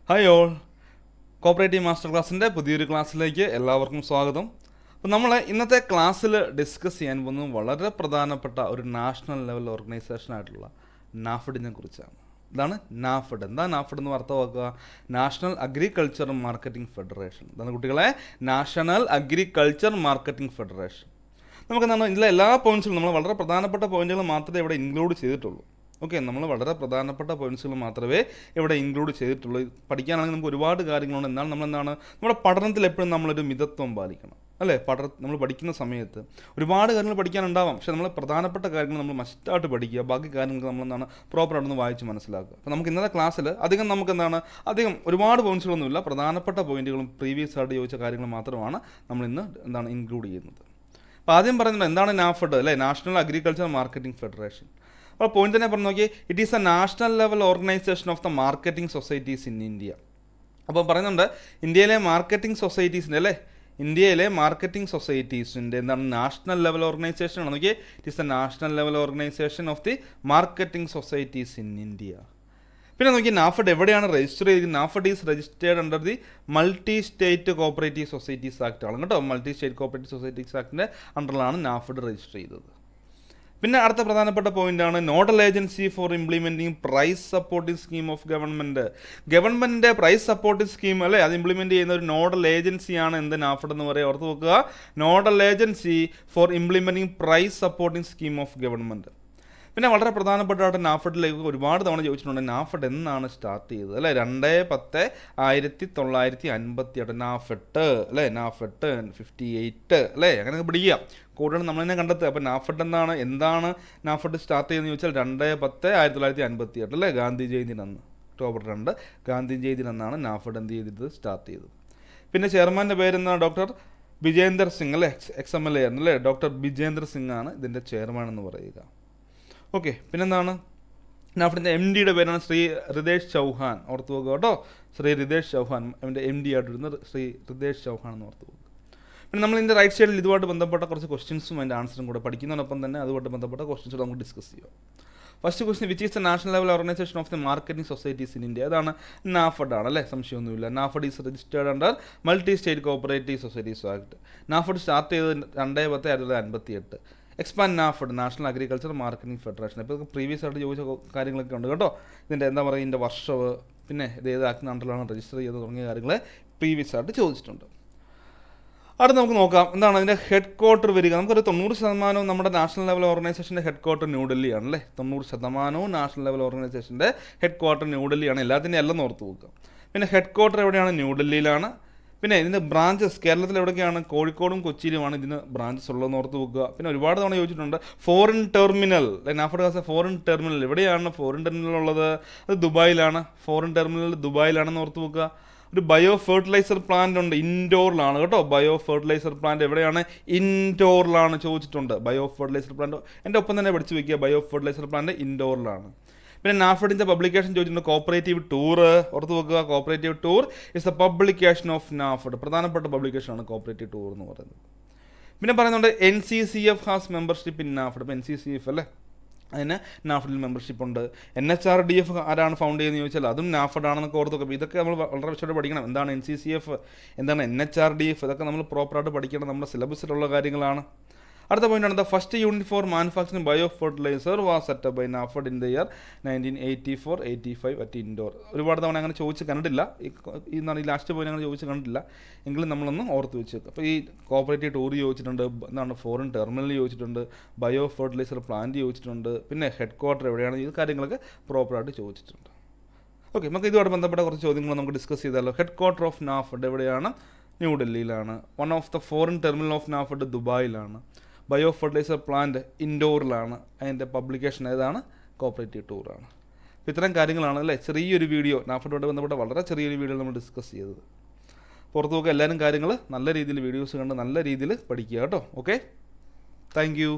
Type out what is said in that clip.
Hi all, cooperative master ക്ലാസ്സിൻ്റെ പുതിയൊരു ക്ലാസ്സിലേക്ക് എല്ലാവർക്കും സ്വാഗതം. അപ്പോൾ നമ്മൾ ഇന്നത്തെ ക്ലാസ്സിൽ ഡിസ്കസ് ചെയ്യാൻ പോകുന്നത് വളരെ പ്രധാനപ്പെട്ട ഒരു നാഷണൽ ലെവൽ ഓർഗനൈസേഷൻ ആയിട്ടുള്ള നാഫഡിനെ കുറിച്ചാണ്. ഇതാണ് നാഫഡ്. എന്താ നാഫഡ് എന്ന് അർത്ഥമാക്കുക? National agriculture marketing federation. ഇതാണ് കുട്ടികളെ, നാഷണൽ അഗ്രികൾച്ചർ മാർക്കറ്റിംഗ് ഫെഡറേഷൻ. നമുക്കെന്താണ് ഇതിലെ എല്ലാ പോയിൻറ്റ്സുകളും നമ്മൾ വളരെ പ്രധാനപ്പെട്ട പോയിൻറ്റുകൾ മാത്രമേ ഇവിടെ ഇൻക്ലൂഡ് ചെയ്തിട്ടുള്ളൂ. ഓക്കെ, നമ്മൾ വളരെ പ്രധാനപ്പെട്ട പോയിൻറ്റ്സുകൾ മാത്രമേ ഇവിടെ ഇൻക്ലൂഡ് ചെയ്തിട്ടുള്ളൂ. പഠിക്കാനാണെങ്കിൽ നമുക്ക് ഒരുപാട് കാര്യങ്ങളുണ്ട്. എന്നാൽ നമ്മളെന്താണ്, നമ്മുടെ പഠനത്തിൽ എപ്പോഴും നമ്മളൊരു മിതത്വം പാലിക്കണം, അല്ലേ? നമ്മൾ പഠിക്കുന്ന സമയത്ത് ഒരുപാട് കാര്യങ്ങൾ പഠിക്കാനുണ്ടാവാം, പക്ഷേ നമ്മൾ പ്രധാനപ്പെട്ട കാര്യങ്ങൾ നമ്മൾ മസ്റ്റായിട്ട് പഠിക്കുക. ബാക്കി കാര്യങ്ങൾക്ക് നമ്മളെന്താണ് പ്രോപ്പറായിട്ടൊന്ന് വായിച്ച് മനസ്സിലാക്കുക. അപ്പോൾ നമുക്ക് ഇന്നത്തെ ക്ലാസ്സിൽ അധികം ഒരുപാട് പോയിൻറ്റ്സുകളൊന്നുമില്ല. പ്രധാനപ്പെട്ട പോയിൻറ്റുകളും പ്രീവിയസ് ആയിട്ട് ചോദിച്ച കാര്യങ്ങൾ മാത്രമാണ് നമ്മളിന്ന് ഇൻക്ലൂഡ് ചെയ്യുന്നത്. അപ്പോൾ ആദ്യം പറയുന്നത് എന്താണ് നാഫഡ്, അല്ലേ? National agriculture marketing federation. അപ്പോൾ പോയിന്റ് തന്നെ പറഞ്ഞു നോക്കി, it is a national level organization of the marketing societies in India. അപ്പോൾ പറയുന്നുണ്ട് ഇന്ത്യയിലെ മാർക്കറ്റിംഗ് സൊസൈറ്റീസിൻ്റെ എന്താണ് നാഷണൽ ലെവൽ ഓർഗനൈസേഷൻ ആണ്. നോക്കിയേ, it is a national level organization of the marketing societies in India. പിന്നെ നോക്കി, നാഫഡ് എവിടെയാണ് രജിസ്റ്റർ ചെയ്തിരിക്കുന്നത്? NAFED is registered under the multi state cooperative societies act ആണ് കേട്ടോ. മൾട്ടി സ്റ്റേറ്റ് കോപ്പറേറ്റീവ് സൊസൈറ്റീസ് ആക്ടിൻ്റെ അണ്ടറിലാണ് നാഫഡ് രജിസ്റ്റർ ചെയ്തത്. പിന്നെ അടുത്ത പ്രധാനപ്പെട്ട പോയിന്റാണ് nodal agency for implementing price supporting scheme of ഗവൺമെൻറ്റിൻ്റെ പ്രൈസ് സപ്പോർട്ടിംഗ് സ്കീം, അല്ലേ? അത് ഇംപ്ലിമെൻറ്റ് ചെയ്യുന്ന ഒരു നോഡൽ ഏജൻസിയാണ് എന്ത് നാഫഡ് എന്ന് പറയുക. ഓർത്ത് വെക്കുക, nodal agency for implementing price supporting scheme of government. പിന്നെ വളരെ പ്രധാനപ്പെട്ടായിട്ട് നാഫഡിലേക്ക് ഒരുപാട് തവണ ചോദിച്ചിട്ടുണ്ട്, നാഫഡ് എന്നാണ് സ്റ്റാർട്ട് ചെയ്തത്, അല്ലേ? 2/10/1958 നാഫെട്ട്, അല്ലേ? നാഫെട്ട് 58, അല്ലേ? അങ്ങനെ പിടിക്കുക, കൂടുതൽ നമ്മൾ തന്നെ കണ്ടെത്തുക. അപ്പോൾ നാഫഡ് എന്താണ് നാഫഡ് സ്റ്റാർട്ട് ചെയ്തെന്ന് ചോദിച്ചാൽ 2/10/1958, അല്ലേ? ഗാന്ധി ജയന്തി അന്ന്, ഒക്ടോബർ 2 ഗാന്ധി ജയന്തി അന്നാണ് നാഫഡ് എന്ത് ചെയ്തത്, സ്റ്റാർട്ട് ചെയ്തത്. പിന്നെ ചെയർമാൻ്റെ പേരെന്താണ്? ഡോക്ടർ ബിജേന്ദർ സിംഗ്, അല്ലേ? XMLA ആയിരുന്നു, അല്ലേ? ഡോക്ടർ ബിജേന്ദർ സിംഗ് ആണ് ഇതിൻ്റെ ചെയർമാൻ എന്ന് പറയുക. ഓക്കെ, പിന്നെന്താണ്? നാഫഡിൻ്റെ MD പേരാണ് ശ്രീ റിതേഷ് ചൗഹാൻ. ഓർത്ത് പോകുക കേട്ടോ, ശ്രീ റിതേഷ് ചൗഹാൻ. അവൻ്റെ MD ആയിട്ടിരുന്നത് ശ്രീ റിതേഷ് ചൗഹാൻ എന്ന് ഓർത്ത് പോകുക. പിന്നെ നമ്മൾ ഇതിൻ്റെ റൈറ്റ് സൈഡിൽ ഇതുമായിട്ട് ബന്ധപ്പെട്ട കുറച്ച് ക്വസ്റ്റ്യൻസും അതിൻ്റെ ആൻസറും കൂടെ പഠിക്കുന്നതിനൊപ്പം തന്നെ അതുമായിട്ട് ബന്ധപ്പെട്ട ക്വസ്റ്റ്യൻസ് നമുക്ക് ഡിസ്കസ് ചെയ്യാം. First question, which is the national level organization of the marketing societies in India? അതാണ് നാഫഡ് ആണ്, അല്ലേ? സംശയമൊന്നുമില്ല. NAFED is registered under multi state cooperative societies act. NAFED start ചെയ്തത് 2/10/1958. Expand NAFED, national agriculture marketing federation. ഇപ്പോൾ പ്രീവിയസ് ആയിട്ട് ചോദിച്ച കാര്യങ്ങളൊക്കെ ഉണ്ട് കേട്ടോ. ഇതിൻ്റെ ഇതിൻ്റെ വർഷവ്, പിന്നെ ഇത് ഏത് ആക്ടിന് അണ്ടറിലാണ് രജിസ്റ്റർ ചെയ്തത് തുടങ്ങിയ കാര്യങ്ങൾ പ്രീവിയസ് ആയിട്ട് ചോദിച്ചിട്ടുണ്ട്. അവിടെ നമുക്ക് നോക്കാം എന്താണ് അതിൻ്റെ ഹെഡ് ക്വാർട്ടർ വരിക. നമുക്കൊരു 90% നമ്മുടെ നാഷണൽ ലെവൽ ഓർഗനൈസേഷൻ്റെ ഹെഡ് ക്വാർട്ടർ ന്യൂഡൽഹിയാണ്, അല്ലേ? 90% നാഷണൽ ലെവൽ ഓർഗനൈസേഷൻ്റെ ഹെഡ് ക്വാർട്ടർ ന്യൂഡൽഹിയാണ്. എല്ലാത്തിൻ്റെ എല്ലാം ഓർത്ത് വെക്കുക. പിന്നെ ഹെഡ് ക്വാർട്ടർ എവിടെയാണ്? ന്യൂഡൽഹിയിലാണ്. പിന്നെ ഇതിൻ്റെ ബ്രാഞ്ചസ് കേരളത്തിൽ എവിടെയൊക്കെയാണ്? കോഴിക്കോടും കൊച്ചിയിലുമാണ് ഇതിന് ബ്രാഞ്ചസ് ഉള്ളതെന്ന് ഓർത്ത് വെക്കുക. പിന്നെ ഒരുപാട് തവണ ചോദിച്ചിട്ടുണ്ട് foreign terminal, NAFED has A foreign terminal. എവിടെയാണ് ഫോറിൻ ടെർമിനൽ ഉള്ളത്? അത് ദുബായിലാണ്. ഫോറിൻ ടെർമിനൽ ദുബായിലാണെന്ന് ഓർത്ത് വെക്കുക. ഒരു ബയോ ഫെർട്ടിലൈസർ പ്ലാന്റ് ഉണ്ട്, ഇൻഡോറിലാണ് കേട്ടോ. ബയോ ഫെർട്ടിലൈസർ പ്ലാന്റ് എവിടെയാണ്? ഇൻഡോറിലാണ് ചോദിച്ചിട്ടുണ്ട്. ബയോ ഫെർട്ടിലൈസർ പ്ലാന്റ് എൻ്റെ ഒപ്പം തന്നെ പഠിച്ചു വയ്ക്കുക. ബയോ ഫെർട്ടിലൈസർ പ്ലാന്റ് ഇൻഡോറിലാണ്. പിന്നെ നാഫഡിൻ്റെ പബ്ലിക്കേഷൻ ചോദിച്ചിട്ടുണ്ട് കോപ്പറേറ്റീവ് ടൂർ. ഓർത്ത് വെക്കുക, cooperative tour is the publication of NAFED. പ്രധാനപ്പെട്ട പബ്ലിക്കേഷനാണ് കോപ്പറേറ്റീവ് ടൂർ എന്ന് പറയുന്നത്. പിന്നെ പറയുന്നുണ്ട് NCCF has membership in NAFED. ഇപ്പോൾ NCCF, അല്ലേ? അതിന് നാഫഡിൽ മെമ്പർഷിപ്പ് ഉണ്ട്. NHRDF ആരാണ് ഫൗണ്ട് ചെയ്യുന്നത് ചോദിച്ചാൽ അതും നാഫഡ് ആണെന്നൊക്കെ ഓർത്ത് വെക്കുക. ഇതൊക്കെ നമ്മൾ വളരെ വിശദമായിട്ട് പഠിക്കണം. എന്താണ് NCCF, എന്താണ് NHRDF, ഇതൊക്കെ നമ്മൾ പ്രോപ്പറായിട്ട് പഠിക്കണം. നമ്മുടെ സിലബസിലുള്ള കാര്യങ്ങളാണ്. അടുത്ത പോയിന്റാണ് the first unit for manufacturing bio fertiliser was set up by NAFED in the year 1984-85 at Indore. ഒരുപാട് തവണ അങ്ങനെ ചോദിച്ച് കണ്ടിട്ടില്ല. ഈ ലാസ്റ്റ് പോയിന്റ് അങ്ങനെ ചോദിച്ച് കണ്ടിട്ടില്ല, എങ്കിലും നമ്മളൊന്ന് ഓർത്ത് വെച്ച് വെക്കുക. അപ്പോൾ ഈ കോപ്പറേറ്റീവ് ടൂർ ചോദിച്ചിട്ടുണ്ട്, എന്താണ് ഫോറിൻ ടെർമിനൽ ചോദിച്ചിട്ടുണ്ട്, ബയോ ഫെർട്ടിലൈസർ പ്ലാന്റ് ചോദിച്ചിട്ടുണ്ട്, പിന്നെ ഹെഡ് ക്വാർട്ടർ എവിടെയാണ്, ഈ കാര്യങ്ങളൊക്കെ പ്രോപ്പറായിട്ട് ചോദിച്ചിട്ടുണ്ട്. ഓക്കെ, നമുക്ക് ഇതുമായിട്ട് ബന്ധപ്പെട്ട കുറച്ച് ചോദ്യങ്ങൾ നമുക്ക് ഡിസ്കസ് ചെയ്താലോ. ഹെഡ് ക്വാർട്ടർ ഓഫ് നാഫഡ് എവിടെയാണ്? ന്യൂഡൽഹിയിലാണ്. One of the foreign terminal of NAFED ദുബായിലാണ്. ബയോ ഫെർട്ടിലൈസർ പ്ലാന്റ് ഇൻഡോറിലാണ്. അതിൻ്റെ പബ്ലിക്കേഷൻ ഏതാണ്? കോപ്പറേറ്റീവ് ടൂറാണ്. അപ്പോൾ ഇത്തരം കാര്യങ്ങളാണ്, അല്ലേ? ചെറിയൊരു വീഡിയോ, നാഫഡുമായിട്ട് ബന്ധപ്പെട്ട വളരെ ചെറിയൊരു വീഡിയോ നമ്മൾ ഡിസ്കസ് ചെയ്തത്. പുറത്തു നോക്കുക, എല്ലാവരും കാര്യങ്ങൾ നല്ല രീതിയിൽ വീഡിയോസ് കണ്ട് നല്ല രീതിയിൽ പഠിക്കുക കേട്ടോ. Okay, thank you.